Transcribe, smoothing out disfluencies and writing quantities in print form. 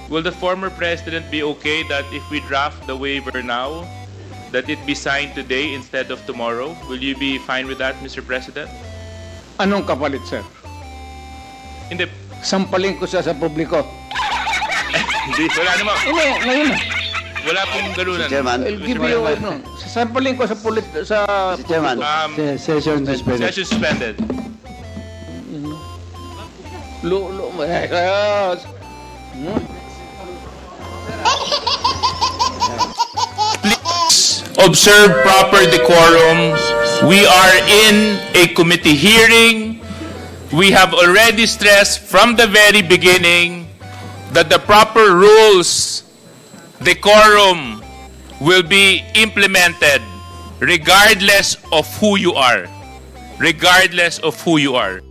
Will the former president be okay that if we draft the waiver now, that it be signed today instead of tomorrow? Will you be fine with that, Mr. President? Anong kapalit, sir? Hindi. Sampalin ko siya sa publiko. Hindi. Wala naman. Hindi, ngayon. Wala pong galunan. Mr. Chairman. I'll give you, ano, sampalin ko sa Mr. Chairman. Session suspended. Session suspended. Please observe proper decorum. We are in a committee hearing. We have already stressed from the very beginning that the proper rules, decorum, will be implemented regardless of who you are. Regardless of who you are.